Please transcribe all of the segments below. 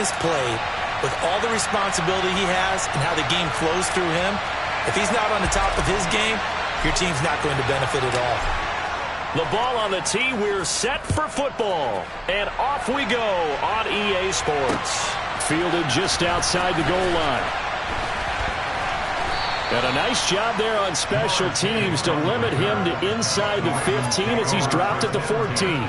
is played, with all the responsibility he has and how the game flows through him, if he's not on the top of his game, your team's not going to benefit at all. The ball on the tee, we're set for football. And off we go on EA Sports. Fielded just outside the goal line. And a nice job there on special teams to limit him to inside the 15 as he's dropped at the 14.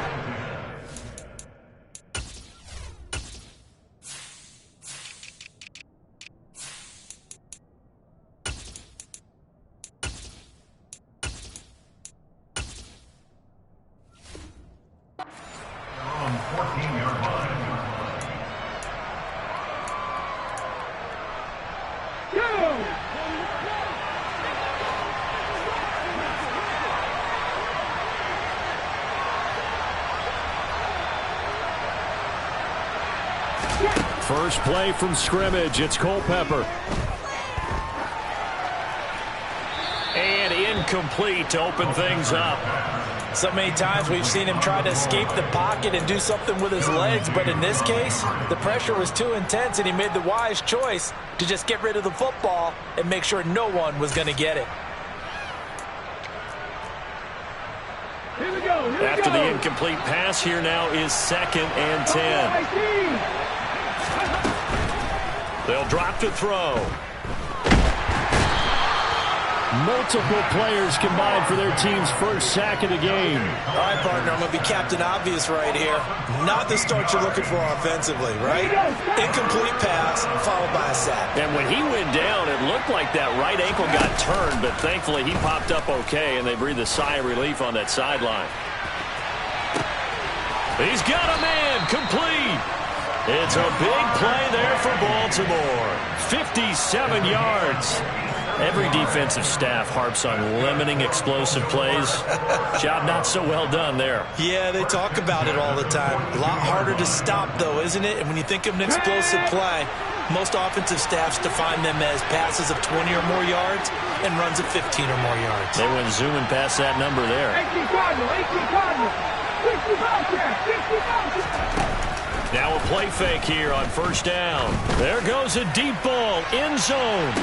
First play from scrimmage, it's Culpepper. And incomplete to open things up. So many times we've seen him try to escape the pocket and do something with his legs, but in this case, the pressure was too intense and he made the wise choice to just get rid of the football and make sure no one was going to get it. After the incomplete pass, here now is 2nd and 10. They'll drop to throw. Multiple players combined for their team's first sack of the game. All right, partner, I'm going to be Captain Obvious right here. Not the start you're looking for offensively, right? Incomplete pass followed by a sack. And when he went down, it looked like that right ankle got turned, but thankfully he popped up okay, and they breathed a sigh of relief on that sideline. He's got a man, complete. It's a big play there for Baltimore. 57 yards. Every defensive staff harps on limiting explosive plays. Job not so well done there. Yeah, they talk about it all the time. A lot harder to stop, though, isn't it? And when you think of an explosive play, most offensive staffs define them as passes of 20 or more yards and runs of 15 or more yards. They went zooming past that number there. 18 Cardinal. 60 Now a play fake here on first down. There goes a deep ball, end zone.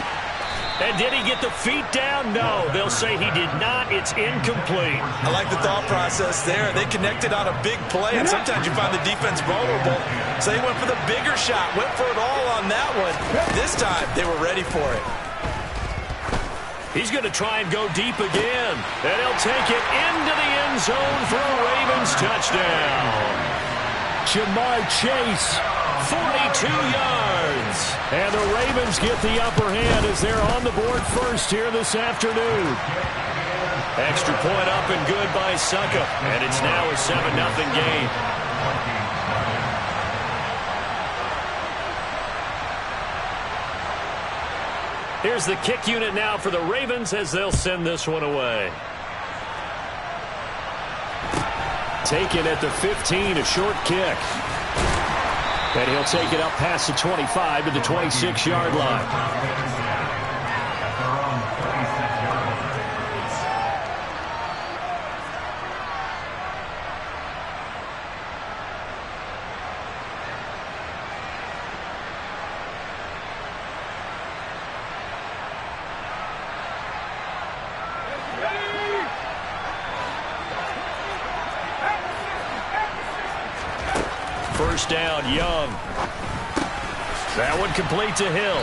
And did he get the feet down? No, they'll say he did not. It's incomplete. I like the thought process there. They connected on a big play, and sometimes you find the defense vulnerable. So they went for the bigger shot, went for it all on that one. This time, they were ready for it. He's going to try and go deep again. And he'll take it into the end zone for a Ravens touchdown. Jamar Chase, 42 yards. And the Ravens get the upper hand as they're on the board first here this afternoon. Extra point up and good by Suckup. And it's now a 7-0 game. Here's the kick unit now for the Ravens as they'll send this one away. Taken at the 15, a short kick. And he'll take it up past the 25 to the 26-yard line. First down, Young. That one complete to Hill.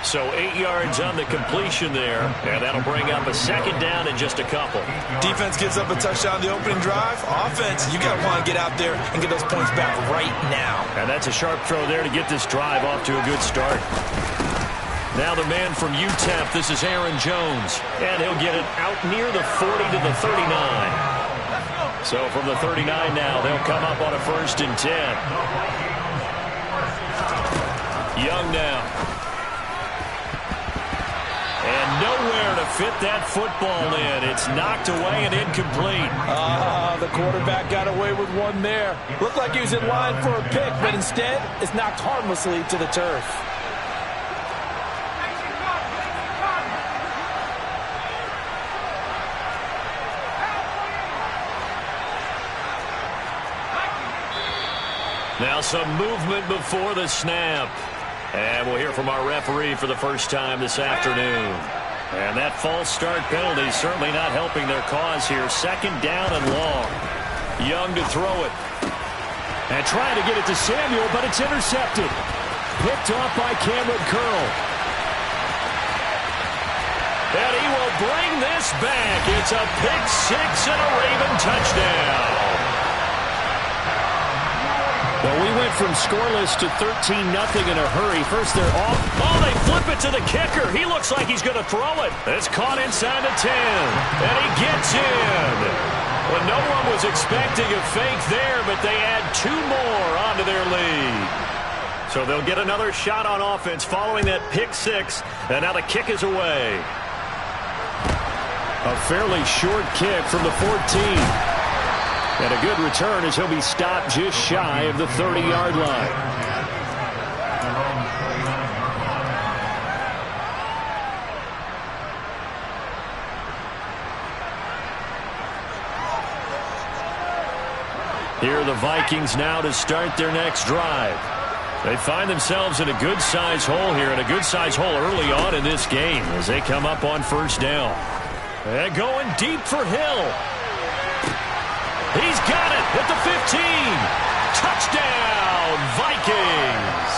So 8 yards on the completion there, and that'll bring up a second down in just a couple. Defense gives up a touchdown the opening drive. Offense, you got to want to get out there and get those points back right now. And that's a sharp throw there to get this drive off to a good start. Now the man from UTEP, this is Aaron Jones, and he'll get it out near the 40 to the 39. So from the 39 now, they'll come up on a 1st and 10. Young now. And nowhere to fit that football in. It's knocked away and incomplete. The quarterback got away with one there. Looked like he was in line for a pick, but instead, it's knocked harmlessly to the turf. Now some movement before the snap. And we'll hear from our referee for the first time this afternoon. And that false start penalty is certainly not helping their cause here. Second down and long. Young to throw it. And trying to get it to Samuel, but it's intercepted. Picked off by Cameron Curl. And he will bring this back. It's a pick six and a Raven touchdown. Well, we went from scoreless to 13-0 in a hurry. First, they're off. Oh, they flip it to the kicker. He looks like he's going to throw it. It's caught inside the 10. And he gets in. Well, no one was expecting a fake there, but they add two more onto their lead. So they'll get another shot on offense following that pick six. And now the kick is away. A fairly short kick from the 14. And a good return as he'll be stopped just shy of the 30-yard line. Here are the Vikings now to start their next drive. They find themselves in a good-sized hole here, and a good-sized hole early on in this game as they come up on first down. And going deep for Hill. He's got it at the 15. Touchdown, Vikings.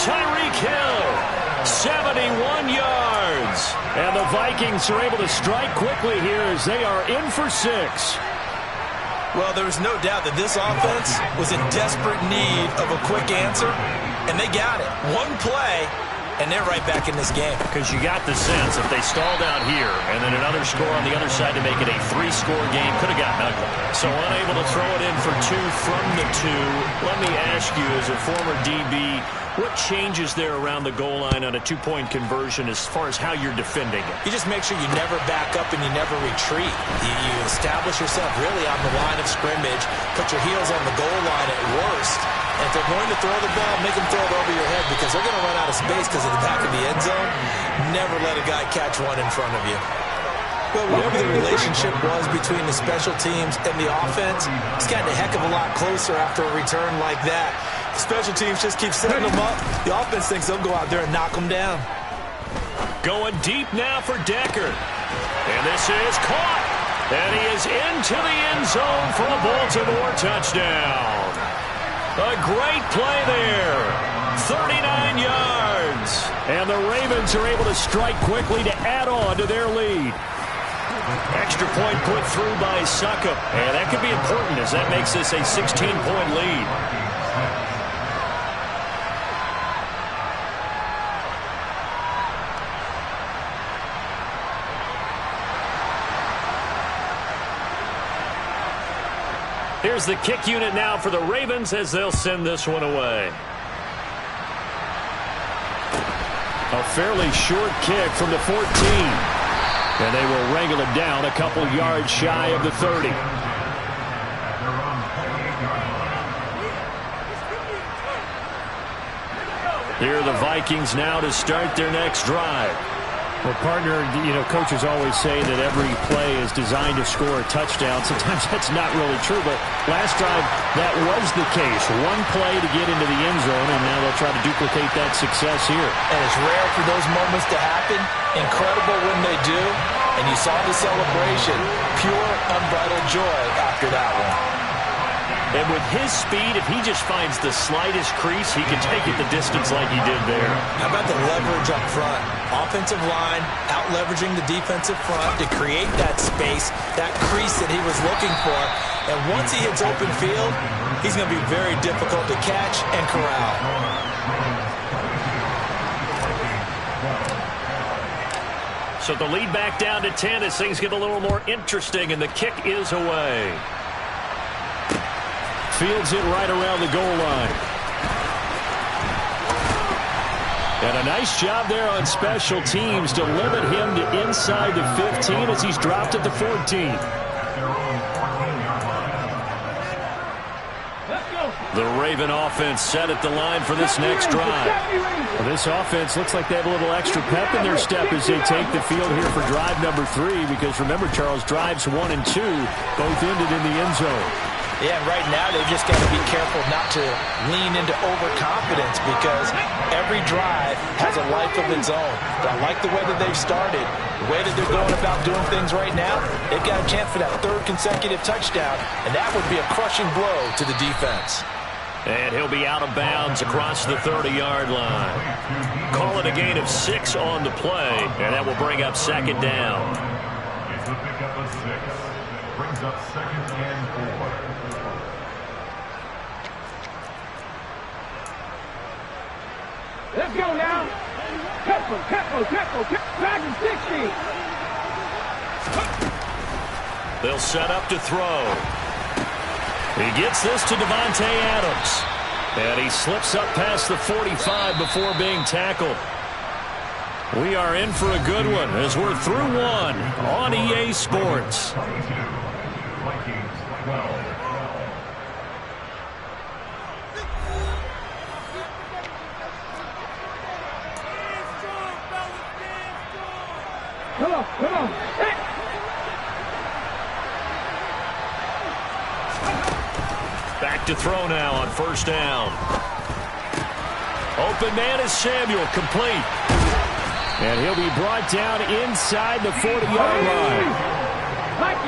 Tyreek Hill, 71 yards. And the Vikings are able to strike quickly here as they are in for 6. Well, there was no doubt that this offense was in desperate need of a quick answer, and they got it. One play, and they're right back in this game. Because you got the sense if they stalled out here and then another score on the other side to make it a 3-score game, could have gotten ugly. So unable to throw it in for 2 from the 2. Let me ask you, as a former DB, what changes there around the goal line on a 2-point conversion as far as how you're defending it? You just make sure you never back up and you never retreat. You establish yourself really on the line of scrimmage, put your heels on the goal line at worst. And if they're going to throw the ball, make them throw it over your head because they're going to run out of space because of the back of the end zone. Never let a guy catch one in front of you. Well, whatever the relationship was between the special teams and the offense, it's gotten a heck of a lot closer after a return like that. The special teams just keep setting them up. The offense thinks they'll go out there and knock them down. Going deep now for Decker. And this is caught. And he is into the end zone for the Baltimore touchdown. A great play there. 39 yards. And the Ravens are able to strike quickly to add on to their lead. Extra point put through by Suckup. And that could be important as that makes this a 16-point lead. Here's the kick unit now for the Ravens as they'll send this one away. A fairly short kick from the 14. And they will wrangle it down a couple yards shy of the 30. Here are the Vikings now to start their next drive. Well, partner, coaches always say that every play is designed to score a touchdown. Sometimes that's not really true, but last drive, that was the case. One play to get into the end zone, and now they'll try to duplicate that success here. And it's rare for those moments to happen. Incredible when they do. And you saw the celebration. Pure, unbridled joy after that one. And with his speed, if he just finds the slightest crease, he can take it the distance like he did there. How about the leverage up front? Offensive line out-leveraging the defensive front to create that space, that crease that he was looking for. And once he hits open field, he's going to be very difficult to catch and corral. So the lead back down to 10 as things get a little more interesting, and the kick is away. Fields it right around the goal line. And a nice job there on special teams to limit him to inside the 15 as he's dropped at the 14. The Raven offense set at the line for this next drive. Well, this offense looks like they have a little extra pep in their step as they take the field here for drive number 3, because remember, Charles, drives 1 and 2 both ended in the end zone. Yeah, and right now they've just got to be careful not to lean into overconfidence because every drive has a life of its own. But I like the way that they've started, the way that they're going about doing things right now. They've got a chance for that third consecutive touchdown, and that would be a crushing blow to the defense. And he'll be out of bounds across the 30-yard line. Call it a gain of 6 on the play, and that will bring up second down. It's a pickup of 6. Brings up second and 4. Let's go now. Tempo. Back in 60. They'll set up to throw. He gets this to Davante Adams. And he slips up past the 45 before being tackled. We are in for a good one as we're through one on EA Sports. Vikings 12. Come on. Hey. Back to throw now on first down. Open man is Samuel, complete. And he'll be brought down inside the 40-yard line.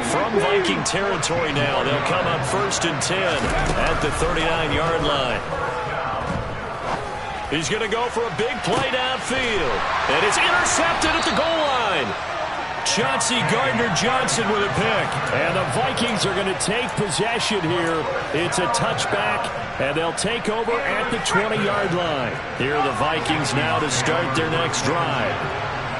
From Viking territory now, they'll come up 1st and 10 at the 39-yard line. He's going to go for a big play downfield. And it's intercepted at the goal line. Chauncey Gardner-Johnson with a pick. And the Vikings are going to take possession here. It's a touchback, and they'll take over at the 20-yard line. Here are the Vikings now to start their next drive.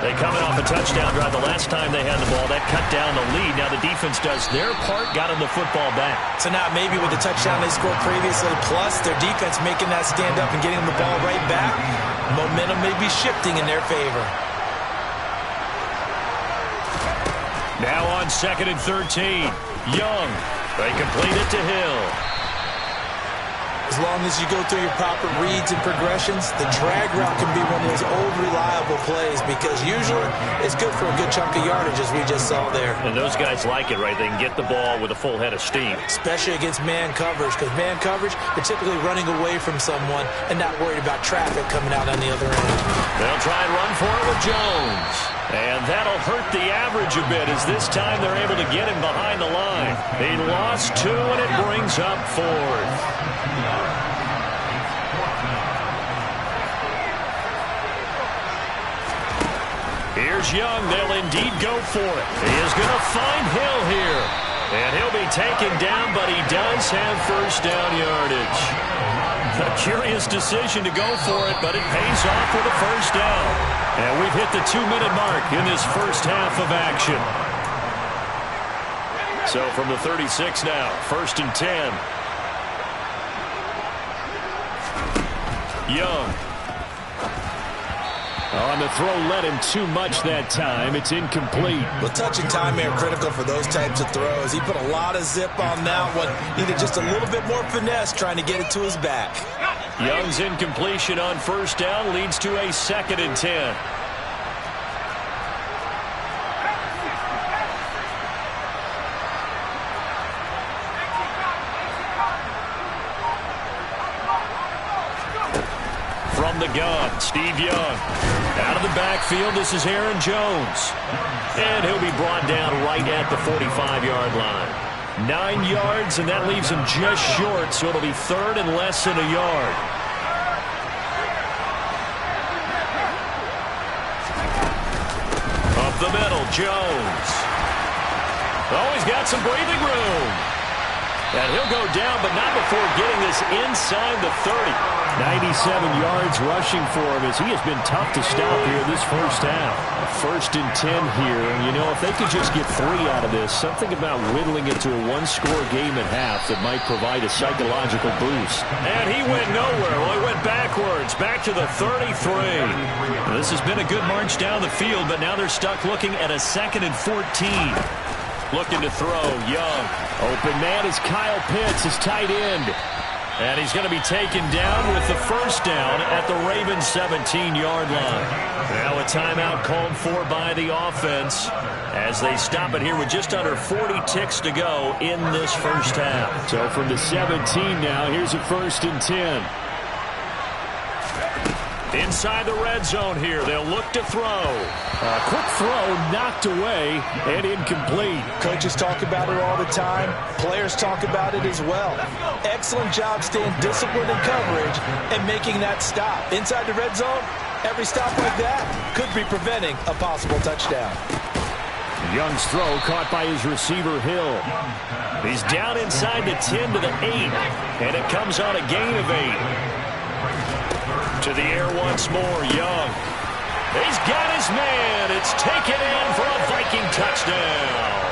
They coming off a touchdown drive the last time they had the ball. That cut down the lead. Now the defense does their part, got them the football back. So now maybe with the touchdown they scored previously, plus their defense making that stand up and getting the ball right back, momentum may be shifting in their favor. Now on 2nd and 13. Young. They complete it to Hill. As long as you go through your proper reads and progressions, the drag route can be one of those old reliable plays because usually it's good for a good chunk of yardage as we just saw there. And those guys like it, right? They can get the ball with a full head of steam. Especially against man coverage because man coverage, they're typically running away from someone and not worried about traffic coming out on the other end. They'll try and run for it with Jones. And that'll hurt the average a bit as this time they're able to get him behind the line. He lost 2 and it brings up 4th. Here's Young. They'll indeed go for it. He is going to find Hill here. And he'll be taken down, but he does have first down yardage. A curious decision to go for it, but it pays off with a first down. And we've hit the 2-minute mark in this first half of action. So from the 36 now, 1st and 10. Young. On the throw, led him too much that time. It's incomplete. Well, touch and timing are critical for those types of throws. He put a lot of zip on that one. Needed just a little bit more finesse trying to get it to his back. Young's incompletion on first down leads to a 2nd and 10. From the gun, Steve Young. Out of the backfield, this is Aaron Jones. And he'll be brought down right at the 45-yard line. 9 yards, and that leaves him just short, so it'll be 3rd and less than a yard. Up the middle, Jones. Oh, he's got some breathing room. And he'll go down, but not before getting this inside the 30. 97 yards rushing for him as he has been tough to stop here this first half. 1st and 10 here. And, you know, if they could just get 3 out of this, something about whittling it to a 1-score game at half that might provide a psychological boost. And he went nowhere. Well, he went backwards, back to the 33. This has been a good march down the field, but now they're stuck looking at a 2nd and 14. Looking to throw, Young. Open man is Kyle Pitts, his tight end. And he's going to be taken down with the first down at the Ravens' 17-yard line. Now a timeout called for by the offense as they stop it here with just under 40 ticks to go in this first half. So from the 17 now, here's a 1st and 10. Inside the red zone here, they'll look to throw. A quick throw knocked away and incomplete. Coaches talk about it all the time. Players talk about it as well. Excellent job staying disciplined in coverage and making that stop. Inside the red zone, every stop like that could be preventing a possible touchdown. Young's throw caught by his receiver, Hill. He's down inside the 10 to the 8, and it comes on a gain of 8. To the air once more, Young. He's got his man. It's taken in for a Viking touchdown.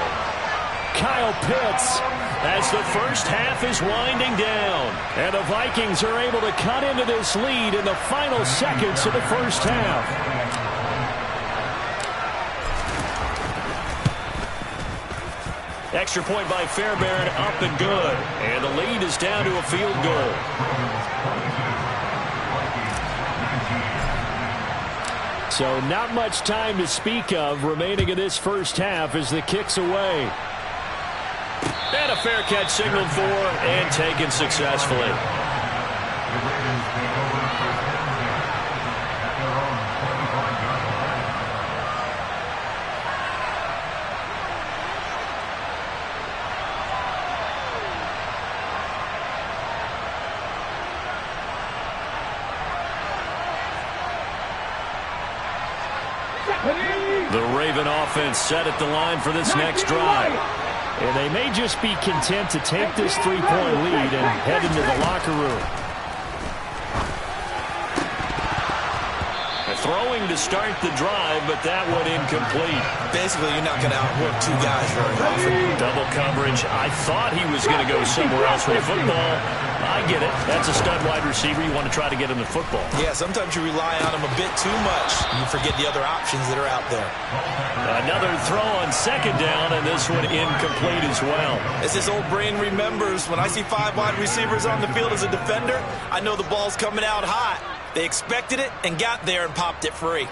Kyle Pitts as the first half is winding down. And the Vikings are able to cut into this lead in the final seconds of the first half. Extra point by Fairbairn, up and good. And the lead is down to a field goal. So not much time to speak of remaining in this first half as the kick's away. And a fair catch signaled for and taken successfully. The Raven offense set at the line for this next drive. And they may just be content to take this 3-point lead and head into the locker room. Throwing to start the drive, but that one incomplete. Basically, you're not going to outwork two guys very often. Double coverage. I thought he was going to go somewhere else with the football. I get it. That's a stud wide receiver. You want to try to get him the football. Yeah, sometimes you rely on him a bit too much. You forget the other options that are out there. Another throw on second down, and this one incomplete as well. As this old brain remembers, when I see 5 wide receivers on the field as a defender, I know the ball's coming out hot. They expected it and got there and popped it free.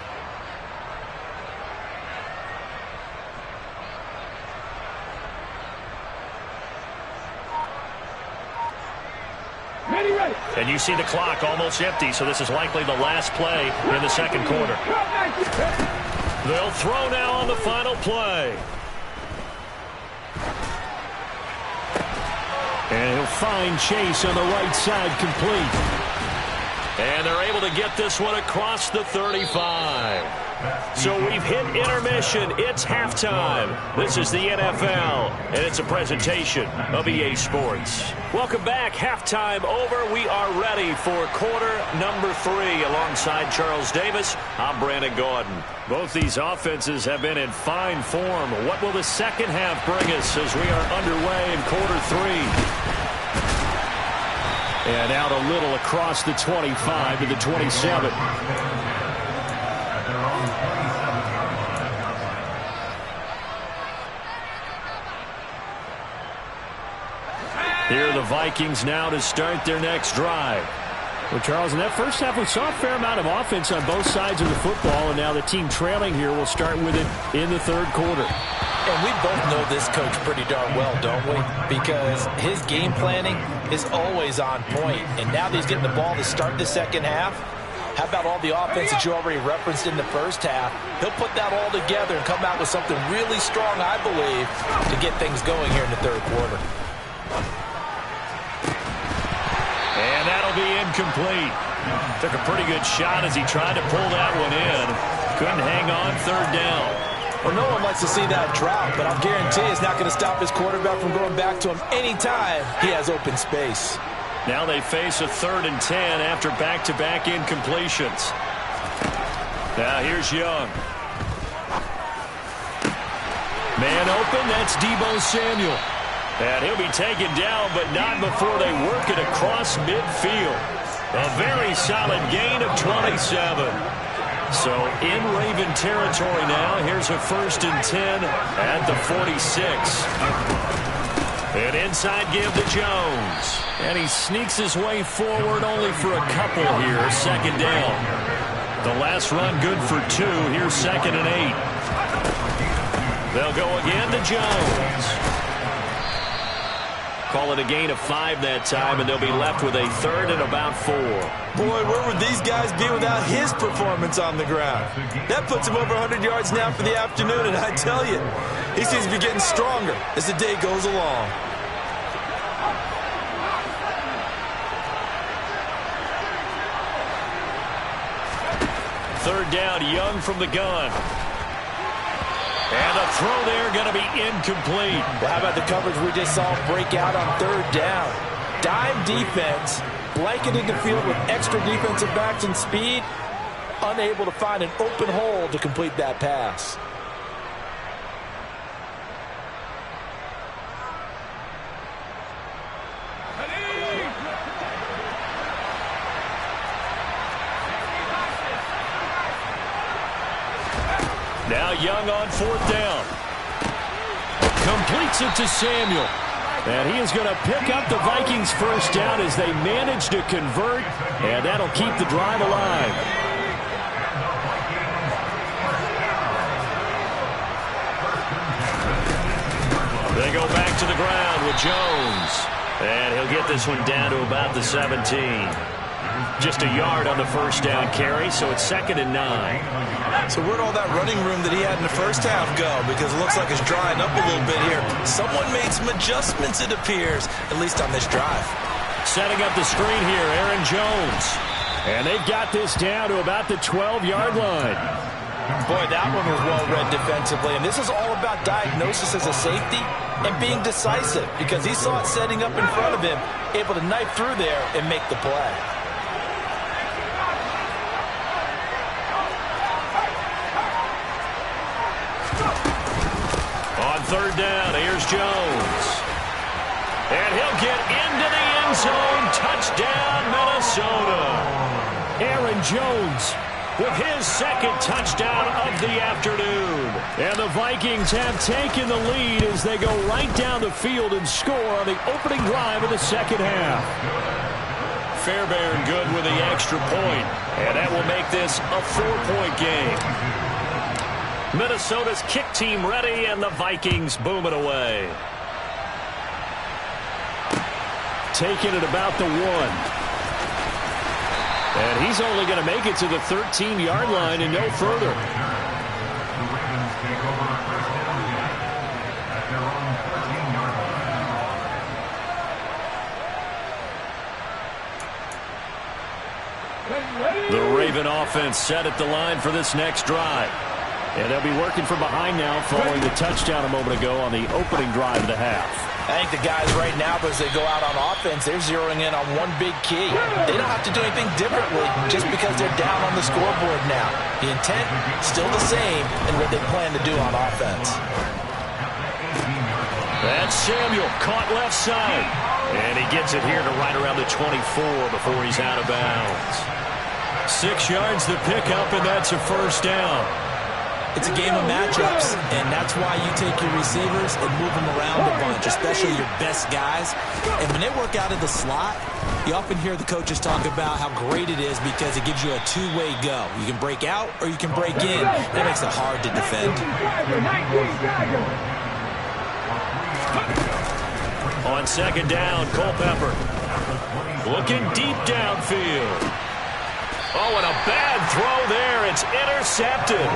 And you see the clock almost empty, so this is likely the last play in the second quarter. They'll throw now on the final play. And he'll find Chase on the right side, complete. And they're able to get this one across the 35. So we've hit intermission. It's halftime. This is the NFL, and it's a presentation of EA Sports. Welcome back. Halftime over. We are ready for quarter number 3. Alongside Charles Davis, I'm Brandon Gordon. Both these offenses have been in fine form. What will the second half bring us as we are underway in quarter 3? And out a little across the 25 to the 27. Here are the Vikings now to start their next drive. Well, Charles, in that first half, we saw a fair amount of offense on both sides of the football, and now the team trailing here will start with it in the third quarter. And we both know this coach pretty darn well, don't we? Because his game planning is always on point. And now that he's getting the ball to start the second half, how about all the offense that you already referenced in the first half? He'll put that all together and come out with something really strong, I believe, to get things going here in the third quarter. And that'll be incomplete. Took a pretty good shot as he tried to pull that one in. Couldn't hang on third down. Well, no one likes to see that drop, but I'll guarantee it's not going to stop his quarterback from going back to him anytime he has open space. Now they face a 3rd and 10 after back-to-back incompletions. Now here's Young. Man open, that's Debo Samuel. And he'll be taken down, but not before they work it across midfield. A very solid gain of 27. So in Raven territory now, here's a 1st and 10 at the 46. An inside give to Jones. And he sneaks his way forward only for a couple here. Second down. The last run good for 2. Here's 2nd and 8. They'll go again to Jones. Call it a gain of 5 that time, and they'll be left with a 3rd and about 4. Boy, where would these guys be without his performance on the ground? That puts him over 100 yards now for the afternoon, and I tell you, he seems to be getting stronger as the day goes along. Third down, Young from the gun. And a throw there going to be incomplete. Well, how about the coverage we just saw break out on 3rd down? Dime defense, blanketed the field with extra defensive backs and speed, unable to find an open hole to complete that pass. Now Young on 4th down. Completes it to Samuel. And he is going to pick up the Vikings' first down as they manage to convert. And that'll keep the drive alive. They go back to the ground with Jones. And he'll get this one down to about the 17. Just a yard on the first down carry, so it's 2nd and 9. So where'd all that running room that he had in the first half go? Because it looks like it's drying up a little bit here. Someone made some adjustments, it appears, at least on this drive. Setting up the screen here, Aaron Jones. And they've got this down to about the 12-yard line. Boy, that one was well read defensively. And this is all about diagnosis as a safety and being decisive, because he saw it setting up in front of him, able to knife through there and make the play. On 3rd down, here's Jones. And he'll get into the end zone. Touchdown, Minnesota. Aaron Jones with his 2nd touchdown of the afternoon. And the Vikings have taken the lead as they go right down the field and score on the opening drive of the 2nd half. Fairbairn good with the extra point. And that will make this a 4-point game. Minnesota's kick team ready, and the Vikings boom it away. Taking it about the 1. And he's only going to make it to the 13-yard line and no further. The Ravens take over first down at their own 13-yard line. The Raven offense set at the line for this next drive. And they'll be working from behind now following the touchdown a moment ago on the opening drive of the half. I think the guys right now, as they go out on offense, they're zeroing in on one big key. They don't have to do anything differently just because they're down on the scoreboard now. The intent, still the same in what they plan to do on offense. That's Samuel, caught left side. And he gets it here to right around the 24 before he's out of bounds. 6 yards to pick up, and that's a first down. It's a game of matchups, and that's why you take your receivers and move them around a bunch, especially your best guys. And when they work out of the slot, you often hear the coaches talk about how great it is because it gives you a two-way go. You can break out or you can break in. That makes it hard to defend. On 2nd down, Culpepper looking deep downfield. Oh, and a bad throw there. It's intercepted.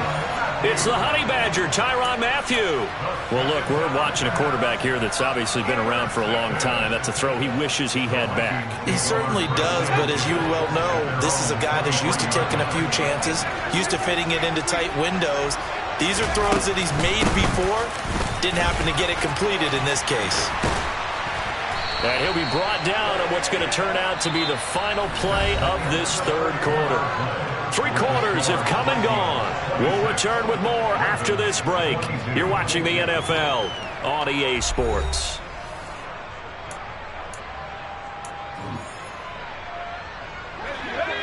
It's the Honey Badger, Tyrann Mathieu. Well, look, we're watching a quarterback here that's obviously been around for a long time. That's a throw he wishes he had back. He certainly does, but as you well know, this is a guy that's used to taking a few chances, used to fitting it into tight windows. These are throws that he's made before. Didn't happen to get it completed in this case. And he'll be brought down on what's going to turn out to be the final play of this 3rd quarter. 3 quarters have come and gone. We'll return with more after this break. You're watching the NFL on EA Sports.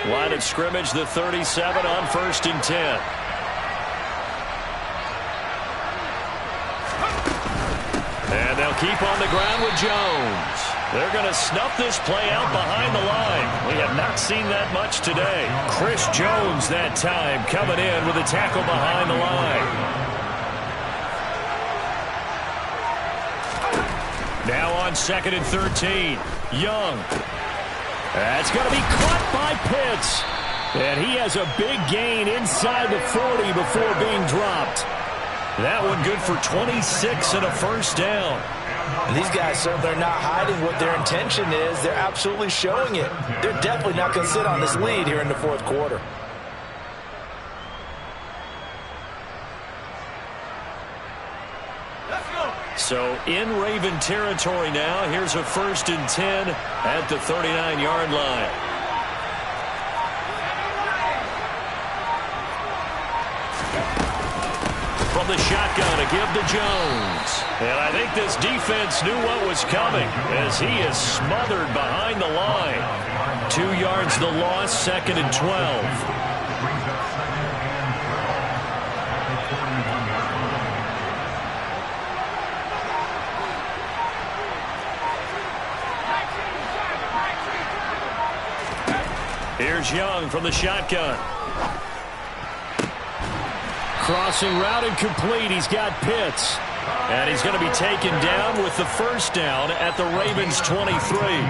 Line of scrimmage, the 37 on 1st and 10. And they'll keep on the ground with Jones. They're going to snuff this play out behind the line. We have not seen that much today. Chris Jones that time coming in with a tackle behind the line. Now on 2nd and 13. Young. That's going to be caught by Pitts. And he has a big gain inside the 40 before being dropped. That one good for 26 and a first down. And these guys certainly are not hiding what their intention is. They're absolutely showing it. They're definitely not going to sit on this lead here in the fourth quarter. So in Raven territory now. Here's a 1st and 10 at the 39-yard line. From the shotgun to give to Jones. And I think this defense knew what was coming as he is smothered behind the line. 2 yards the loss, 2nd and 12. Here's Young from the shotgun. Crossing route and complete. He's got Pitts. And he's going to be taken down with the first down at the Ravens 23.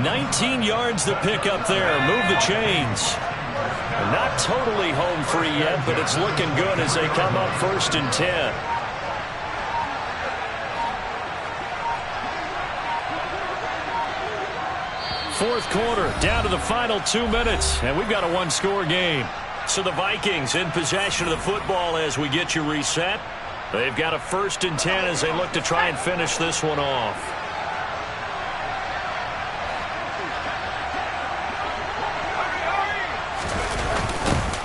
19 yards to pick up there. Move the chains. Not totally home free yet, but it's looking good as they come up 1st and 10. Fourth quarter, down to the final 2 minutes, and we've got a one-score game. So the Vikings in possession of the football as we get you reset. They've got a 1st and 10 as they look to try and finish this one off.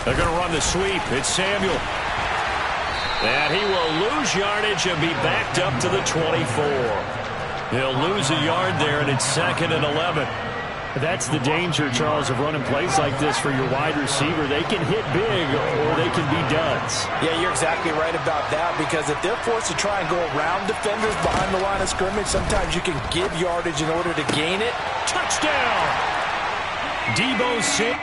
They're going to run the sweep. It's Samuel. And he will lose yardage and be backed up to the 24. He'll lose a yard there, and it's 2nd and 11. That's the danger, Charles, of running plays like this for your wide receiver. They can hit big or they can be duds. Yeah, you're exactly right about that, because if they're forced to try and go around defenders behind the line of scrimmage, sometimes you can give yardage in order to gain it. Touchdown! Debo sick.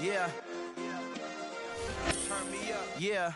Yeah. Turn me up. Yeah.